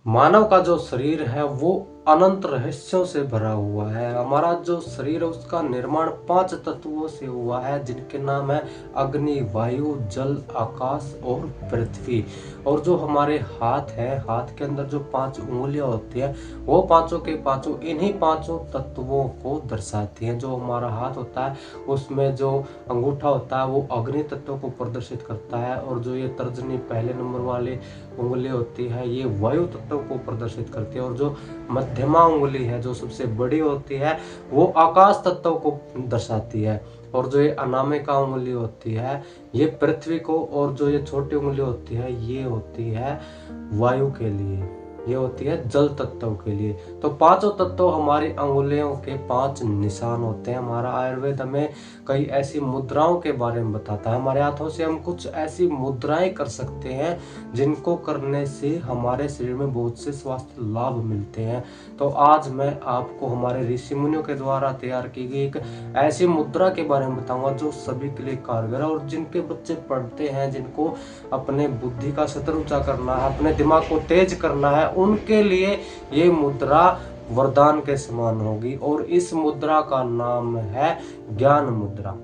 मानव का जो शरीर है वो अनंत रहस्यों से भरा हुआ है। हमारा जो शरीर है उसका निर्माण 5 तत्वों से हुआ है, जिनके नाम है अग्नि, वायु, जल, आकाश और पृथ्वी। और जो हमारे हाथ है, हाथ के अंदर जो 5 उंगलियां होती है, वो पांचों के पांचों इन्हीं पांचों तत्वों को दर्शाती हैं। जो हमारा हाथ होता है उसमें जो अंगूठा होता है वो अग्नि तत्व को प्रदर्शित करता है, और जो ये तर्जनी पहले नंबर वाली उंगली होती है ये वायु तत्व को प्रदर्शित करती है, और जो मध्यमा उंगली है जो सबसे बड़ी होती है वो आकाश तत्व को दर्शाती है, और जो ये अनामिका उंगली होती है ये पृथ्वी को, और जो ये छोटी उंगली होती है ये होती है वायु के लिए, ये होती है जल तत्व के लिए। तो पांचों तत्व हमारी अंगुलियों के 5 निशान होते हैं। हमारा आयुर्वेद हमें कई ऐसी मुद्राओं के बारे में बताता है। हमारे हाथों से हम कुछ ऐसी मुद्राएं कर सकते हैं जिनको करने से हमारे शरीर में बहुत से स्वास्थ्य लाभ मिलते हैं। तो आज मैं आपको हमारे ऋषि मुनियों के द्वारा तैयार की गई एक ऐसी मुद्रा के बारे में बताऊंगा जो सभी के लिए कारगर है, और जिनके बच्चे पढ़ते हैं, जिनको अपने बुद्धि का स्तर ऊंचा करना है, अपने दिमाग को तेज करना है, उनके लिए ये मुद्रा वरदान के समान होगी। और इस मुद्रा का नाम है ज्ञान मुद्रा।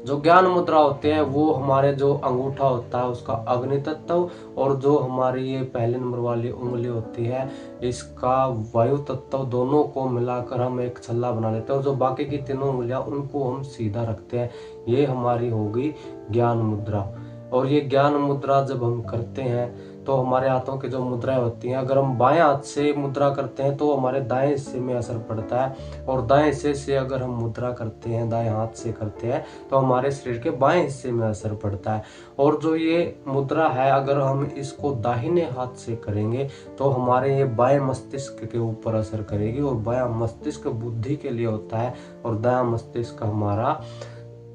जो ज्ञान मुद्रा होते हैं वो हमारे जो अंगूठा होता है उसका अग्नि तत्व, और जो हमारी ये पहले नंबर वाली उंगली होती है इसका वायु तत्व, दोनों को मिलाकर हम एक छल्ला बना लेते हैं, और जो बाकी की तीनों उंगलियां उनको हम सीधा रखते हैं। ये हमारी होगी ज्ञान मुद्रा। और ये ज्ञान मुद्रा जब हम करते हैं तो हमारे हाथों की जो मुद्राएं होती हैं, अगर हम बाएं हाथ से मुद्रा करते हैं तो हमारे दाएं हिस्से में असर पड़ता है, और दाएं हिस्से से अगर हम मुद्रा करते हैं, दाएं हाथ से करते हैं, तो हमारे शरीर के बाएं हिस्से में असर पड़ता है। और जो ये मुद्रा है अगर हम इसको दाहिने हाथ से करेंगे तो हमारे ये बाएं मस्तिष्क के ऊपर असर करेगी, और बायां मस्तिष्क बुद्धि के लिए होता है, और दायां मस्तिष्क हमारा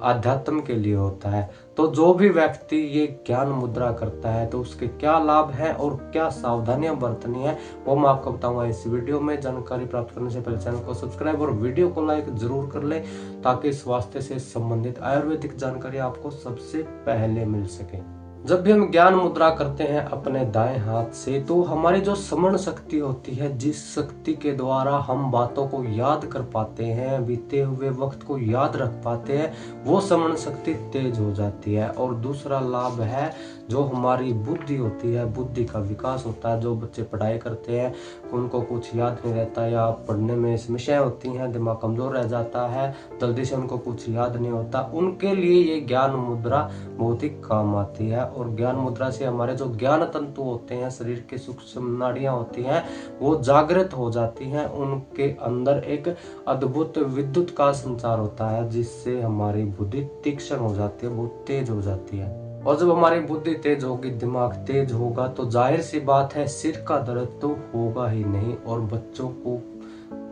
आध्यात्म के लिए होता है। तो जो भी व्यक्ति ये ज्ञान मुद्रा करता है तो उसके क्या लाभ है और क्या सावधानियां बरतनी है वो मैं आपको बताऊंगा इस वीडियो में। जानकारी प्राप्त करने से पहले चैनल को सब्सक्राइब और वीडियो को लाइक जरूर कर ले, ताकि स्वास्थ्य से संबंधित आयुर्वेदिक जानकारी आपको सबसे पहले मिल सके। जब भी हम ज्ञान मुद्रा करते हैं अपने दाएं हाथ से, तो हमारी जो स्मरण शक्ति होती है, जिस शक्ति के द्वारा हम बातों को याद कर पाते हैं, बीते हुए वक्त को याद रख पाते हैं, वो स्मरण शक्ति तेज हो जाती है। और दूसरा लाभ है जो हमारी बुद्धि होती है, बुद्धि का विकास होता है। जो बच्चे पढ़ाई करते हैं उनको कुछ याद नहीं रहता, या पढ़ने में समस्याएं होती हैं, दिमाग कमजोर रह जाता है, जल्दी से उनको कुछ याद नहीं होता, उनके लिए ये ज्ञान मुद्रा बहुत ही काम आती है। और ज्ञान मुद्रा से हमारे जो ज्ञान तंतु होते हैं, शरीर के सूक्ष्म नाड़ियां होती हैं, वो जागृत हो जाती हैं। उनके अंदर एक अद्भुत विद्युत का संचार होता है, जिससे हमारी बुद्धि तीक्ष्ण हो जाती है, बहुत तेज हो जाती है। और जब हमारी बुद्धि तेज होगी, दिमाग तेज होगा, तो जाहिर सी बात है सिर का दर्द तो होगा ही नहीं। और बच्चों को,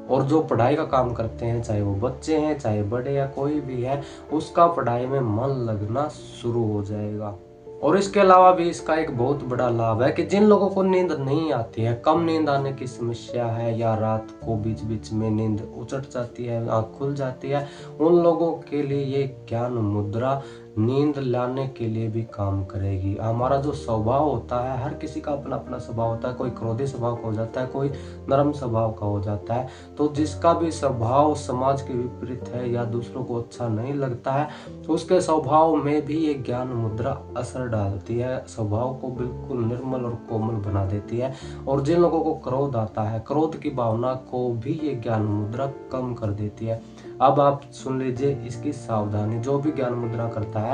और जो पढ़ाई का काम करते हैं, चाहे वो बच्चे हैं चाहे बड़े या कोई भी है, उसका पढ़ाई में मन लगना शुरू हो जाएगा। और इसके अलावा भी इसका एक बहुत बड़ा लाभ है कि जिन लोगों को नींद नहीं आती है, कम नींद आने की समस्या है, या रात को बीच बीच में नींद उचट जाती है, आँख खुल जाती है, उन लोगों के लिए ये ज्ञान मुद्रा नींद लाने के लिए भी काम करेगी। हमारा जो स्वभाव होता है, हर किसी का अपना अपना स्वभाव होता है, कोई क्रोधी स्वभाव का हो जाता है, कोई नरम स्वभाव का हो जाता है। तो जिसका भी स्वभाव समाज के विपरीत है या दूसरों को अच्छा नहीं लगता है, उसके स्वभाव में भी ये ज्ञान मुद्रा असर डालती है, स्वभाव को बिल्कुल निर्मल और कोमल बना देती है। और जिन लोगों को क्रोध आता है, क्रोध की भावना को भी ये ज्ञान मुद्रा कम कर देती है। अब आप सुन लीजिए इसकी सावधानी। जो भी ज्ञान मुद्रा करता है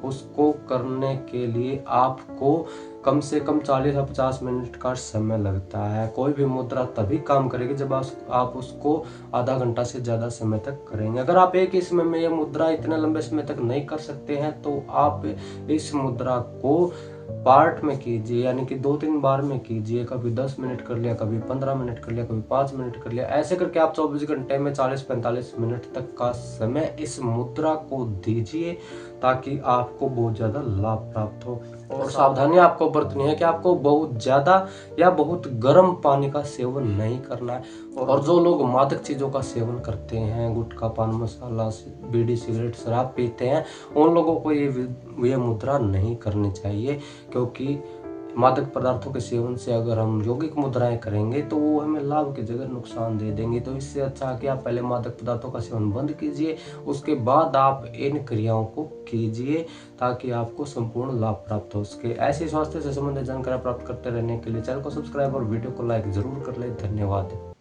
उसको करने के लिए आपको कम से कम 40 या 50 मिनट का समय लगता है। कोई भी मुद्रा तभी काम करेगी जब आप उसको आधा घंटा से ज्यादा समय तक करेंगे। अगर आप एक ही समय में ये मुद्रा इतने लंबे समय तक नहीं कर सकते हैं तो आप इस मुद्रा को पार्ट में कीजिए, यानी कि 2-3 बार में कीजिए। कभी 10 मिनट कर लिया, कभी 15 मिनट कर लिया, कभी 5 मिनट कर लिया। ऐसे करके आप 24 घंटे में 40-45 मिनट तक का समय इस मुद्रा को दीजिए, ताकि आपको बहुत ज्यादा लाभ प्राप्त हो। और सावधानी आपको बरतनी है कि आपको बहुत ज्यादा या बहुत गर्म पानी का सेवन नहीं करना है। और जो लोग मादक चीजों का सेवन करते हैं, गुटखा, पान मसाला, बीड़ी, सिगरेट, शराब पीते हैं, उन लोगों को ये मुद्रा नहीं करनी चाहिए, क्योंकि मादक पदार्थों के सेवन से अगर हम यौगिक मुद्राएं करेंगे तो वो हमें लाभ की जगह नुकसान दे देंगे। तो इससे अच्छा कि आप पहले मादक पदार्थों का सेवन बंद कीजिए, उसके बाद आप इन क्रियाओं को कीजिए ताकि आपको संपूर्ण लाभ प्राप्त हो सके। ऐसी स्वास्थ्य से संबंधित जानकारी प्राप्त करते रहने के लिए चैनल को सब्सक्राइब और वीडियो को लाइक जरूर कर ले। धन्यवाद।